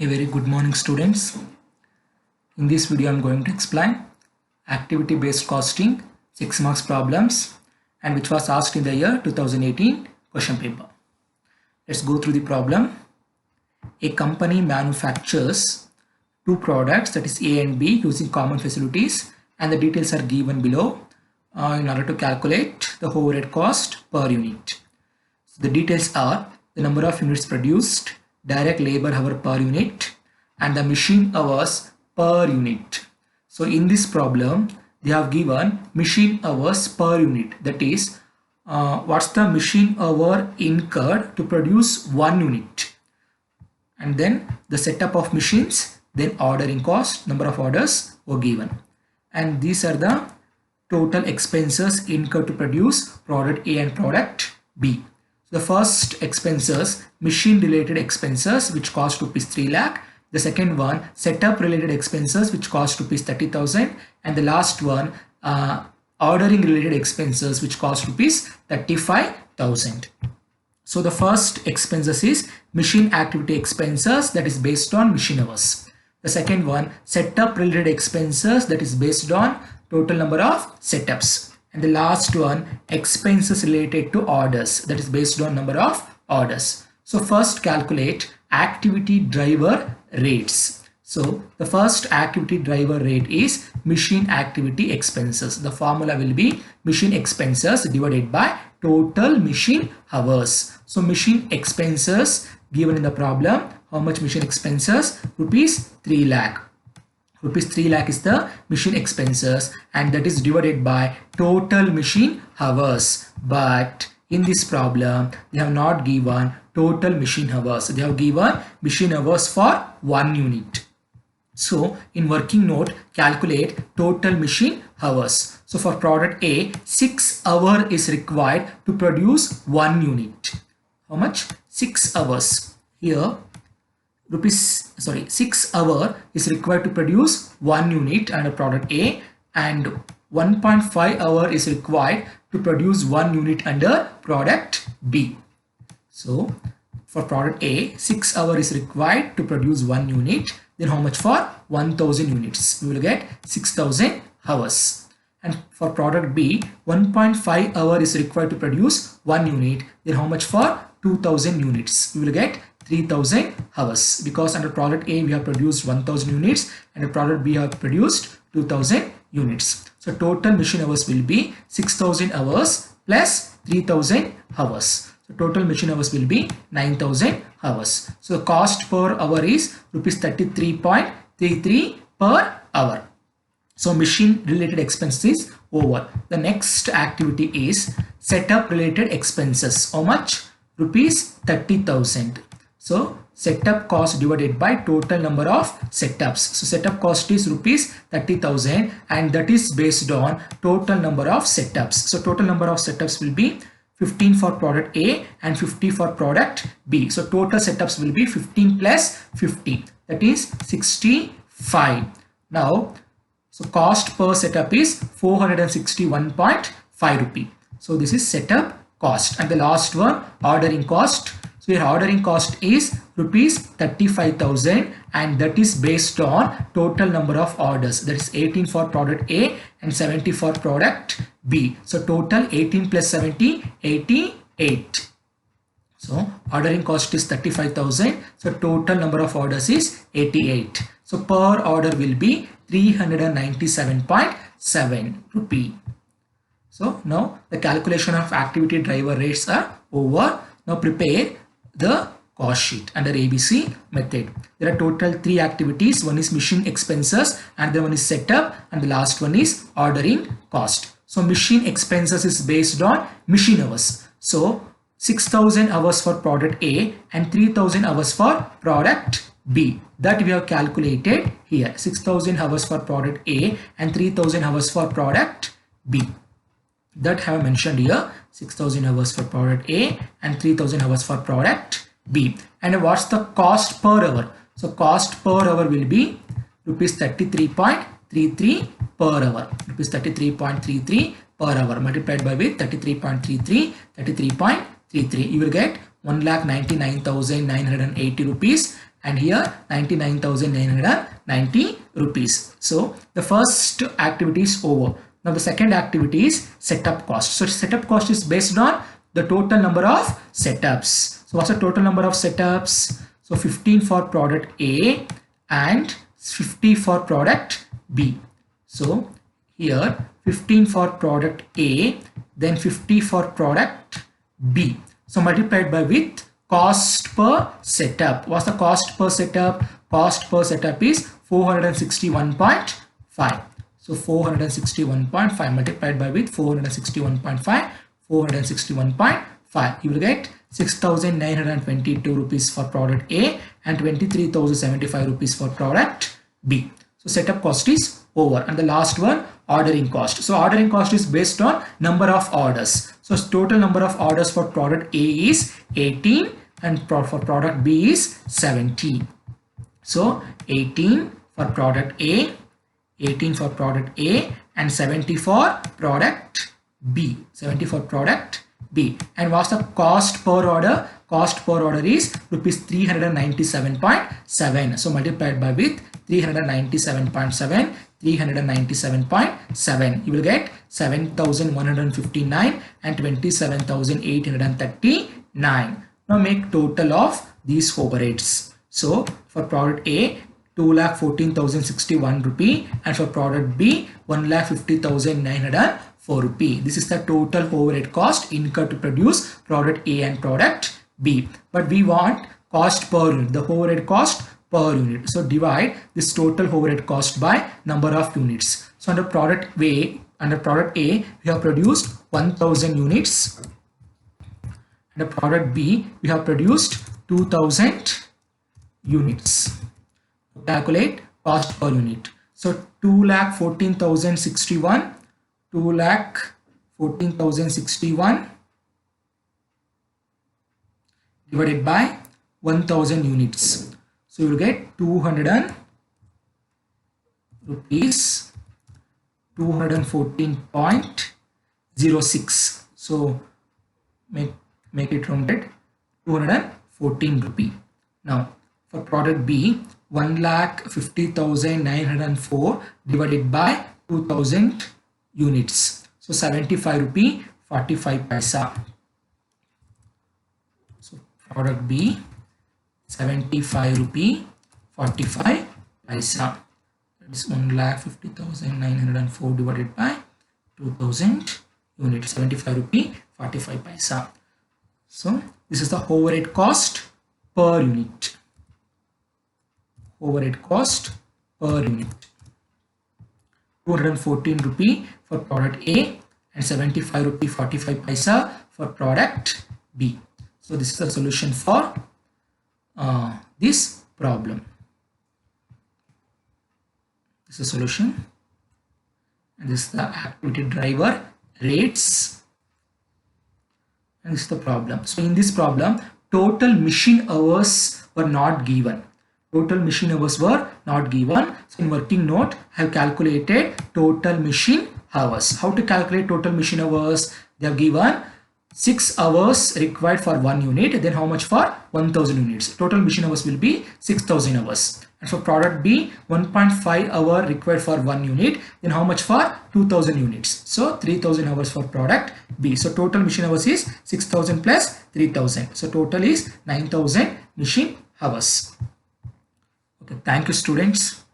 A very good morning, students. In this video I'm going to explain activity based costing 6 marks problems and which was asked in the year 2018 question paper. Let's go through the problem. A company manufactures two products, that is A and B, using common facilities, and the details are given below in order to calculate the overhead cost per unit. So the details are the number of units produced, direct labor hour per unit, and the machine hours per unit. So in this problem they have given machine hours per unit, that is what's the machine hour incurred to produce 1 unit, and then the setup of machines, then ordering cost, number of orders were given, and these are the total expenses incurred to produce product A and product B. The first expenses, machine related expenses, which cost rupees 3 lakh. The second one, setup related expenses, which cost rupees 30,000. And the last one, ordering related expenses, which cost rupees 35,000. So the first expenses is machine activity expenses, that is based on machine hours. The second one, setup related expenses, that is based on total number of setups. And the last one, expenses related to orders, that is based on number of orders. So first calculate activity driver rates. So the first activity driver rate is machine activity expenses. The formula will be machine expenses divided by total machine hours. So machine expenses given in the problem, how much machine expenses? Rupees 3 lakh. Rupees 3 lakh is the machine expenses, and that is divided by total machine hours. But in this problem they have not given total machine hours, they have given machine hours for 1 unit. So in working note, calculate total machine hours. So for product A, 6 hours is required to produce 1 unit. How much? 6 hours. Here 6 hours is required to produce 1 unit under product A, and 1.5 hours is required to produce 1 unit under product B. So for product A, 6 hours is required to produce 1 unit. Then how much for 1000 units? We will get 6000 hours. And for product B, 1.5 hours is required to produce 1 unit. Then how much for 2000 units? We will get 3000 hours, because under product A we have produced 1000 units and under product B have produced 2000 units. So total machine hours will be 6000 hours plus 3000 hours. So total machine hours will be 9000 hours. So cost per hour is rupees 33.33 per hour. So machine related expenses over. The next activity is setup related expenses. How much? Rupees 30,000. So setup cost divided by total number of setups. So setup cost is rupees 30,000, and that is based on total number of setups. So total number of setups will be 15 for product A and 50 for product B. So total setups will be 15 plus 50, that is 65. Now, so cost per setup is 461.5 rupee. So this is setup cost. And the last one, ordering cost. So your ordering cost is rupees 35,000, and that is based on total number of orders, that is 18 for product A and 70 for product B. So total 18 plus 70, 88. So ordering cost is 35,000. So total number of orders is 88. So per order will be 397.7 rupee. So now the calculation of activity driver rates are over. Now prepare the cost sheet under ABC method. There are total 3 activities. One is machine expenses, and the one is setup, and the last one is ordering cost. So machine expenses is based on machine hours. So 6000 hours for product A and 3000 hours for product B. That we have calculated here. 6000 hours for product A and 3000 hours for product B. That have mentioned here. 6000 hours for product A and 3000 hours for product B. And what's the cost per hour? So cost per hour will be rupees 33.33 per hour. Rupees 33.33 per hour multiplied by with 33.33. You will get 1,99,980 rupees, and here 99,990 rupees. So the first activity is over. Now the second activity is setup cost. So setup cost is based on the total number of setups. So what's the total number of setups? So 15 for product A and 50 for product B. So here 15 for product A, then 50 for product B. So multiplied by with cost per setup. What's the cost per setup? Cost per setup is 461.5. So 461.5 multiplied by with 461.5, 461.5. You will get 6,922 rupees for product A and 23,075 rupees for product B. So setup cost is over. And the last one, ordering cost. So ordering cost is based on number of orders. So total number of orders for product A is 18 and for product B is 70. So 18 for product A, 18 for product A and 70 for product B. 70 for product B. And what's the cost per order? Cost per order is rupees 397.7. So multiplied by with 397.7, 397.7. You will get 7,159 and 27,839. Now make total of these overheads. So for product A, 2,14,061 rupee, and for product B, 1,50,904 rupee. This is the total overhead cost incurred to produce product A and product B. But we want cost per unit, the overhead cost per unit. So divide this total overhead cost by number of units. So under product A, we have produced 1,000 units. Under product B, we have produced 2,000 units. Calculate cost per unit. So 2,14,061, 2,14,061 divided by 1,000 units. So you will get 200 rupees, 214.06. So make it rounded, 214 rupee. Now for product B, 1,50,904 divided by 2,000 units. So 75 rupee 45 paisa. So product B, 75 rupee 45 paisa. That is 1,50,904 divided by 2,000 units. 75 rupee 45 paisa. So this is the overhead cost per unit. Overhead cost per unit. 214 rupee for product A and 75 rupee 45 paisa for product B. So this is the solution for this problem. This is the solution, and this is the activity driver rates, and this is the problem. So in this problem, total machine hours were not given. Total machine hours were not given. So in working note, I have calculated total machine hours. How to calculate total machine hours? They have given 6 hours required for 1 unit. Then how much for 1,000 units? Total machine hours will be 6,000 hours. And for product B, 1.5 hour required for 1 unit. Then how much for 2,000 units? So 3,000 hours for product B. So total machine hours is 6,000 plus 3,000. So total is 9,000 machine hours. Okay, thank you students.